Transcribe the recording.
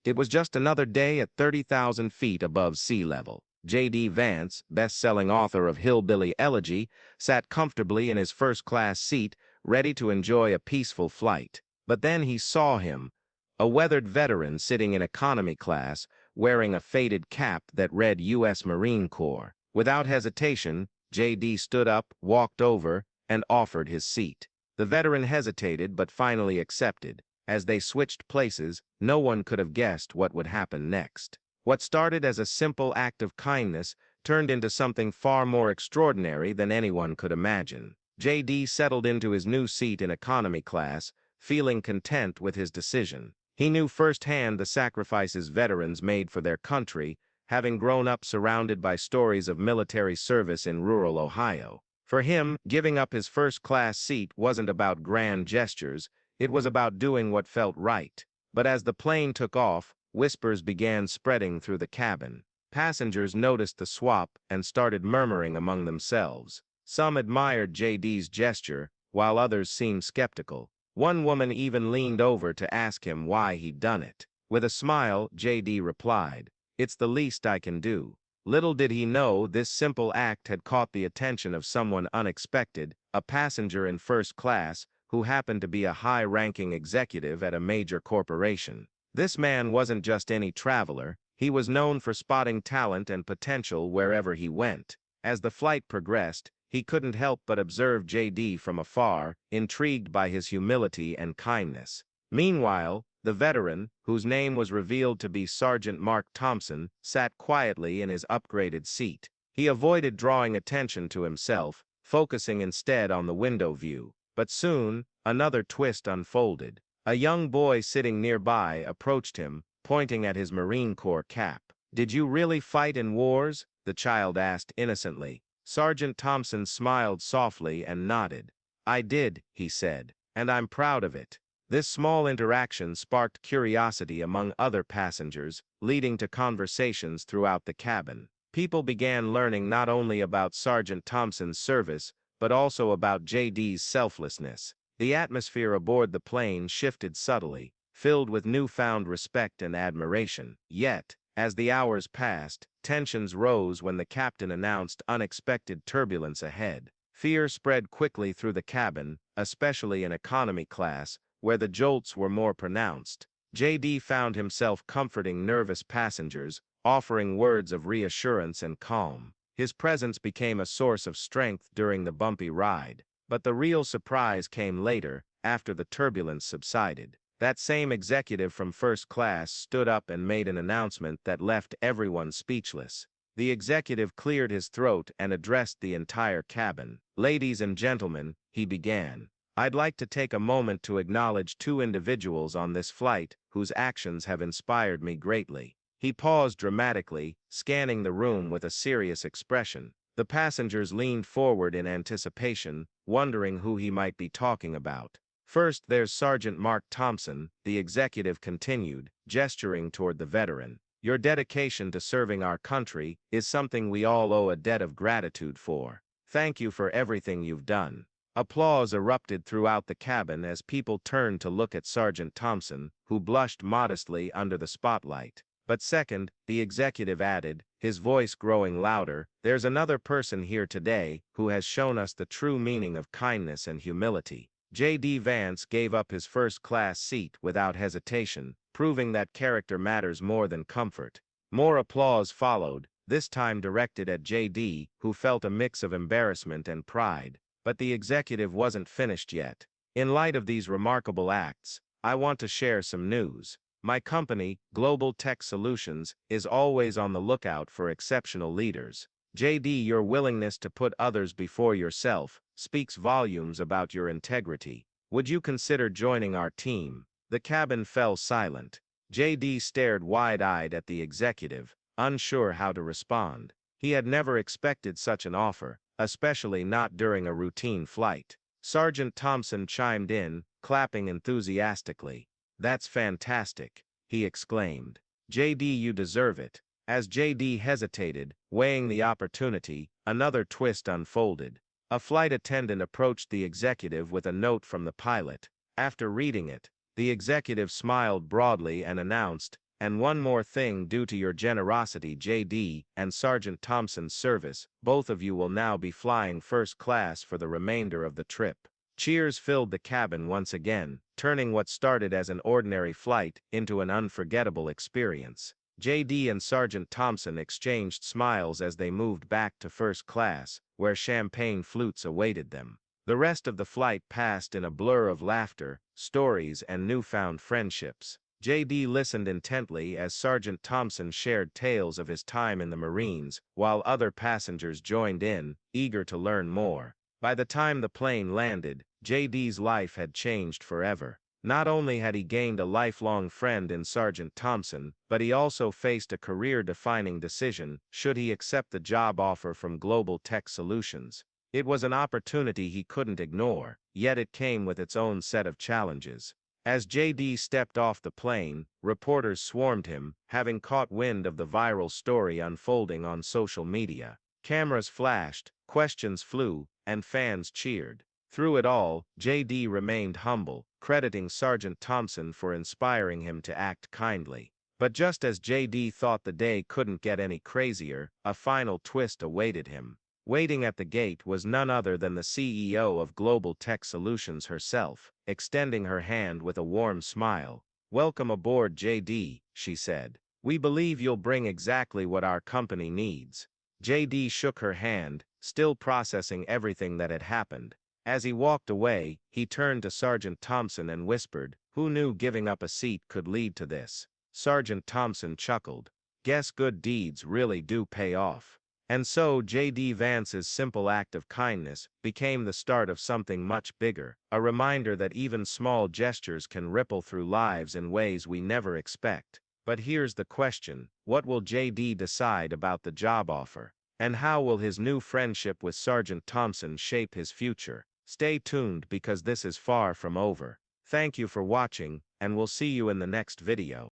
It was just another day at 30,000 feet above sea level. J.D. Vance, best-selling author of Hillbilly Elegy, sat comfortably in his first-class seat, ready to enjoy a peaceful flight. But then he saw him, a weathered veteran sitting in economy class, wearing a faded cap that read U.S. Marine Corps. Without hesitation, J.D. stood up, walked over, and offered his seat. The veteran hesitated but finally accepted. As they switched places, no one could have guessed what would happen next. What started as a simple act of kindness turned into something far more extraordinary than anyone could imagine. J.D. settled into his new seat in economy class, feeling content with his decision. He knew firsthand the sacrifices veterans made for their country, having grown up surrounded by stories of military service in rural Ohio. For him, giving up his first-class seat wasn't about grand gestures. It was about doing what felt right. But as the plane took off, whispers began spreading through the cabin. Passengers noticed the swap and started murmuring among themselves. Some admired J.D.'s gesture, while others seemed skeptical. One woman even leaned over to ask him why he'd done it. With a smile, J.D. replied, "It's the least I can do." Little did he know this simple act had caught the attention of someone unexpected, a passenger in first class, who happened to be a high-ranking executive at a major corporation. This man wasn't just any traveler, he was known for spotting talent and potential wherever he went. As the flight progressed, he couldn't help but observe J.D. from afar, intrigued by his humility and kindness. Meanwhile, the veteran, whose name was revealed to be Sergeant Mark Thompson, sat quietly in his upgraded seat. He avoided drawing attention to himself, focusing instead on the window view. But soon, another twist unfolded. A young boy sitting nearby approached him, pointing at his Marine Corps cap. "Did you really fight in wars?" the child asked innocently. Sergeant Thompson smiled softly and nodded. "I did," he said, "and I'm proud of it." This small interaction sparked curiosity among other passengers, leading to conversations throughout the cabin. People began learning not only about Sergeant Thompson's service, but also about J.D.'s selflessness. The atmosphere aboard the plane shifted subtly, filled with newfound respect and admiration. Yet, as the hours passed, tensions rose when the captain announced unexpected turbulence ahead. Fear spread quickly through the cabin, especially in economy class, where the jolts were more pronounced. J.D. found himself comforting nervous passengers, offering words of reassurance and calm. His presence became a source of strength during the bumpy ride. But the real surprise came later, after the turbulence subsided. That same executive from first class stood up and made an announcement that left everyone speechless. The executive cleared his throat and addressed the entire cabin. "Ladies and gentlemen," he began, "I'd like to take a moment to acknowledge two individuals on this flight whose actions have inspired me greatly." He paused dramatically, scanning the room with a serious expression. The passengers leaned forward in anticipation, wondering who he might be talking about. "First, there's Sergeant Mark Thompson," the executive continued, gesturing toward the veteran. "Your dedication to serving our country is something we all owe a debt of gratitude for. Thank you for everything you've done." Applause erupted throughout the cabin as people turned to look at Sergeant Thompson, who blushed modestly under the spotlight. But second, the executive added, his voice growing louder, "There's another person here today who has shown us the true meaning of kindness and humility." J.D. Vance gave up his first-class seat without hesitation, proving that character matters more than comfort. More applause followed, this time directed at J.D., who felt a mix of embarrassment and pride. But the executive wasn't finished yet. "In light of these remarkable acts, I want to share some news. My company, Global Tech Solutions, is always on the lookout for exceptional leaders. J.D., your willingness to put others before yourself speaks volumes about your integrity. Would you consider joining our team?" The cabin fell silent. J.D. stared wide-eyed at the executive, unsure how to respond. He had never expected such an offer, especially not during a routine flight. Sergeant Thompson chimed in, clapping enthusiastically. "That's fantastic," he exclaimed. "J.D., you deserve it." As J.D. hesitated, weighing the opportunity, another twist unfolded. A flight attendant approached the executive with a note from the pilot. After reading it, the executive smiled broadly and announced, And one more thing, due to your generosity, JD, and Sergeant Thompson's service, both of you will now be flying first class for the remainder of the trip. Cheers filled the cabin once again, turning what started as an ordinary flight into an unforgettable experience. JD and Sergeant Thompson exchanged smiles as they moved back to first class, where champagne flutes awaited them. The rest of the flight passed in a blur of laughter, stories, and newfound friendships. JD listened intently as Sergeant Thompson shared tales of his time in the Marines, while other passengers joined in, eager to learn more. By the time the plane landed, JD's life had changed forever. Not only had he gained a lifelong friend in Sergeant Thompson, but he also faced a career-defining decision: should he accept the job offer from Global Tech Solutions? It was an opportunity he couldn't ignore, yet it came with its own set of challenges. As JD stepped off the plane, reporters swarmed him, having caught wind of the viral story unfolding on social media. Cameras flashed, questions flew, and fans cheered. Through it all, JD remained humble, crediting Sergeant Thompson for inspiring him to act kindly. But just as JD thought the day couldn't get any crazier, a final twist awaited him. Waiting at the gate was none other than the CEO of Global Tech Solutions herself, extending her hand with a warm smile. "Welcome aboard, JD," she said. "We believe you'll bring exactly what our company needs." JD shook her hand, still processing everything that had happened. As he walked away, he turned to Sergeant Thompson and whispered, "Who knew giving up a seat could lead to this?" Sergeant Thompson chuckled. "Guess good deeds really do pay off." And so J.D. Vance's simple act of kindness became the start of something much bigger, a reminder that even small gestures can ripple through lives in ways we never expect. But here's the question: what will J.D. decide about the job offer? And how will his new friendship with Sergeant Thompson shape his future? Stay tuned, because this is far from over. Thank you for watching, and we'll see you in the next video.